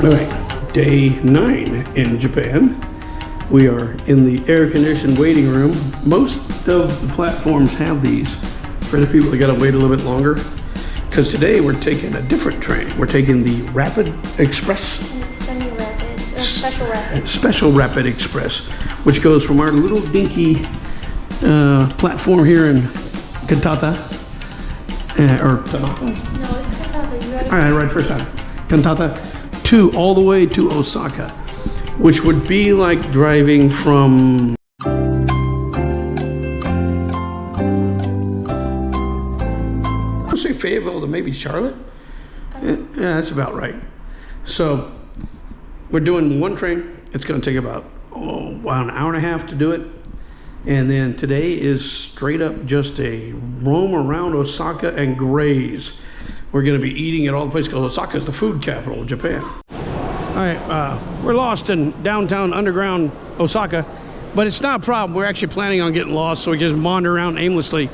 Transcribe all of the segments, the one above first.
All right, day 9 in Japan. We are in the air-conditioned waiting room. Most of the platforms have these for the people that gotta wait a little bit longer. Because today we're taking a different train. We're taking the Rapid Express. Semi-rapid, special rapid. Special Rapid Express, which goes from our little dinky platform here in Kantata, or Tanaka. No, it's Kantata. You gotta. All right, right first time. Kantata to all the way to Osaka, which would be like driving from let's say Fayetteville to maybe Charlotte. Yeah, that's about right. So we're doing one train. It's going to take about an hour and a half to do it. And then today is straight up just a roam around Osaka and graze. We're going to be eating at all the places because Osaka is the food capital of Japan. All right, we're lost in downtown underground Osaka, but it's not a problem. We're actually planning on getting lost, so we just wander around aimlessly.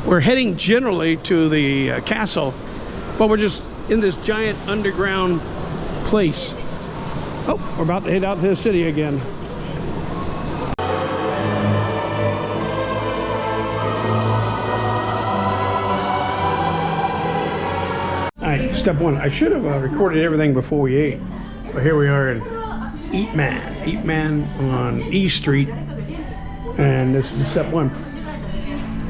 We're heading generally to the castle, but we're just in this giant underground place. Oh, we're about to head out to the city again. All right, step one. I should have recorded everything before we ate, but here we are in Eat Man on E Street, and this is step one.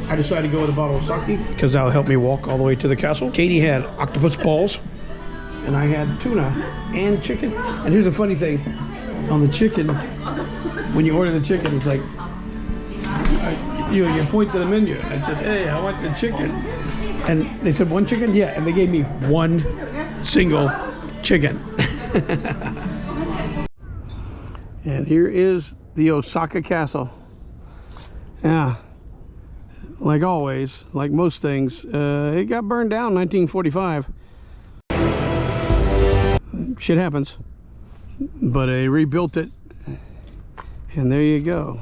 I decided to go with a bottle of sake because that'll help me walk all the way to the castle. Katie had octopus balls, and I had tuna and chicken. And here's a funny thing. On the chicken, when you order the chicken, it's like, you point to the menu. I said, hey, I want the chicken. And they said, one chicken? Yeah, and they gave me one single chicken. And here is the Osaka Castle. Yeah. Like always, like most things, it got burned down in 1945. Shit happens. But they rebuilt it, and there you go.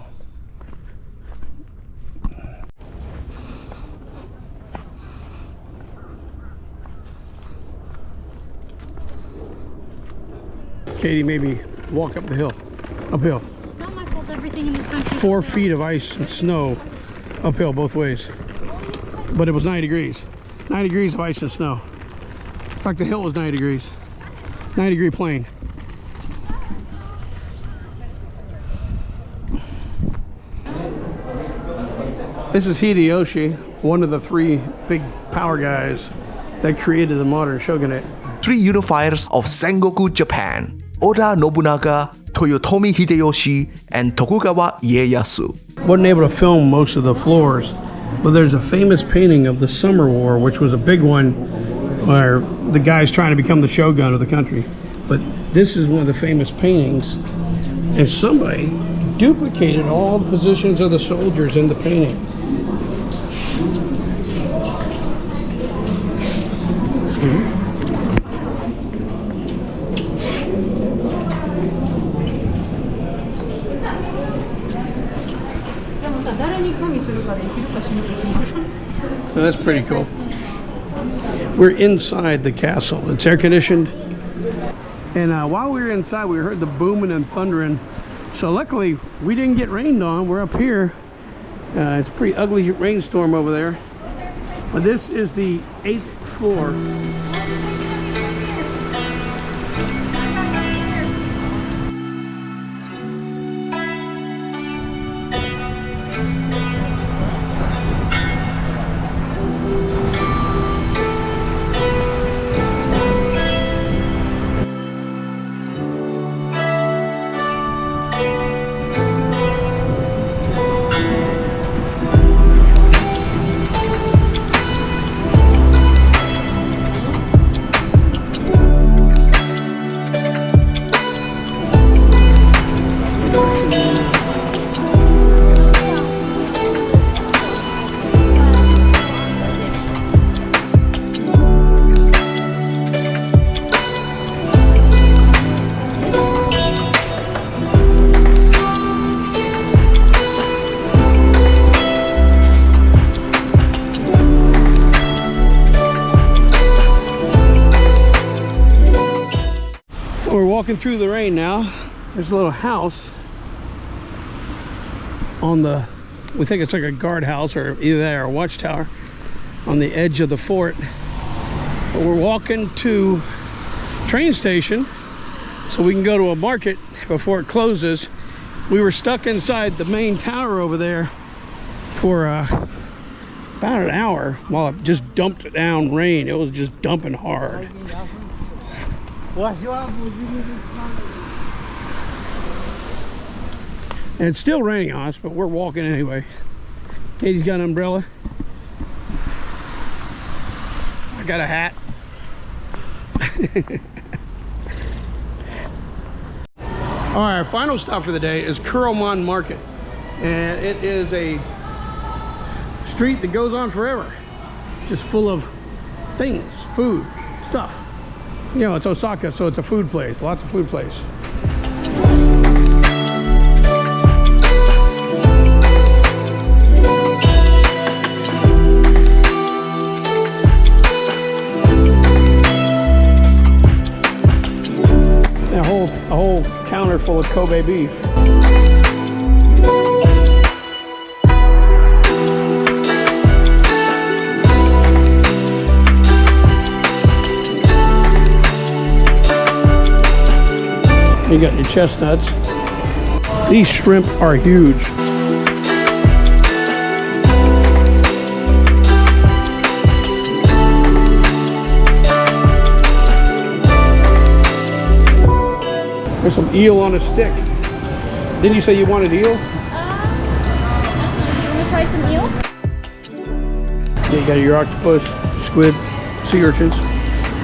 Katie made me walk up the hill, uphill. Not my fault. Everything in this country. 4 feet of ice and snow. Uphill both ways, but it was 90 degrees. 90 degrees of ice and snow. In fact, the hill was 90 degrees. 90 degree plane. This is Hideyoshi, one of the 3 big power guys that created the modern shogunate. 3 unifiers of Sengoku Japan: Oda Nobunaga, Toyotomi Hideyoshi, and Tokugawa Ieyasu. Wasn't able to film most of the floors, but there's a famous painting of the Summer War, which was a big one where the guy's trying to become the shogun of the country. But this is one of the famous paintings, and somebody duplicated all the positions of the soldiers in the painting. So that's pretty cool. We're inside the castle. It's air conditioned. And while we were inside, we heard the booming and thundering. So luckily, we didn't get rained on. We're up here. It's a pretty ugly rainstorm over there. But this is the 8th floor. walking through the rain now. There's a little house on the, we think it's like a guardhouse or either that or a watchtower on the edge of the fort. But we're walking to train station so we can go to a market before it closes. We were stuck inside the main tower over there for about an hour while it just dumped down rain. It was just dumping hard. And it's still raining on us, but we're walking anyway. Katie's got an umbrella. I got a hat. All right, our final stop for the day is Kuromon Market. And it is a street that goes on forever. Just full of things, food, stuff. You know, it's Osaka, so it's a food place, lots of food place. A whole counter full of Kobe beef. You got your chestnuts. These shrimp are huge. There's some eel on a stick. Didn't you say you wanted eel? You want to try some eel? Yeah, you got your octopus, squid, sea urchins,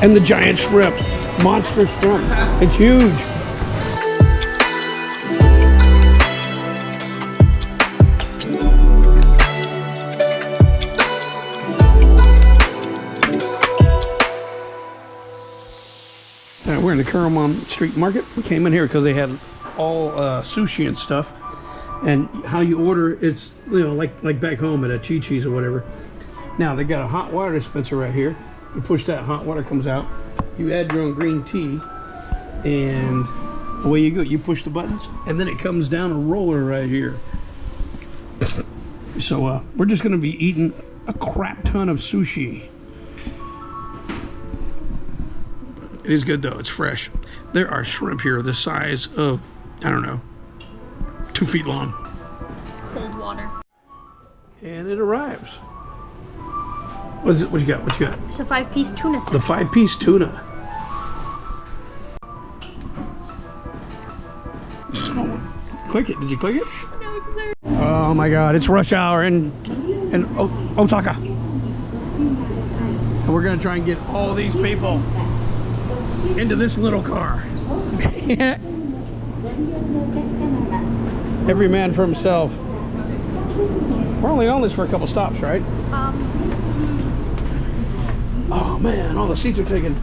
and the giant shrimp. Monster shrimp. It's huge. We're in the Kuromon Street Market. We came in here because they had all sushi and stuff, and how you order it's, you know, like back home at a Chi-Chi's or whatever. Now they got a hot water dispenser right here. You push that, hot water comes out. You add your own green tea, and away you go. You push the buttons, and then it comes down a roller right here. So we're just going to be eating a crap ton of sushi. It is good though, it's fresh. There are shrimp here the size of, I don't know, 2 feet long. Cold water. And it arrives. What is it? What you got? What you got? It's a 5-piece tuna set. The 5-piece tuna. Click it. Did you click it? No, it's there. Oh my God! It's rush hour in Osaka, and we're gonna try and get all these people into this little car. Every man for himself. We're only on this for a couple stops, right? Oh man, all the seats are taken.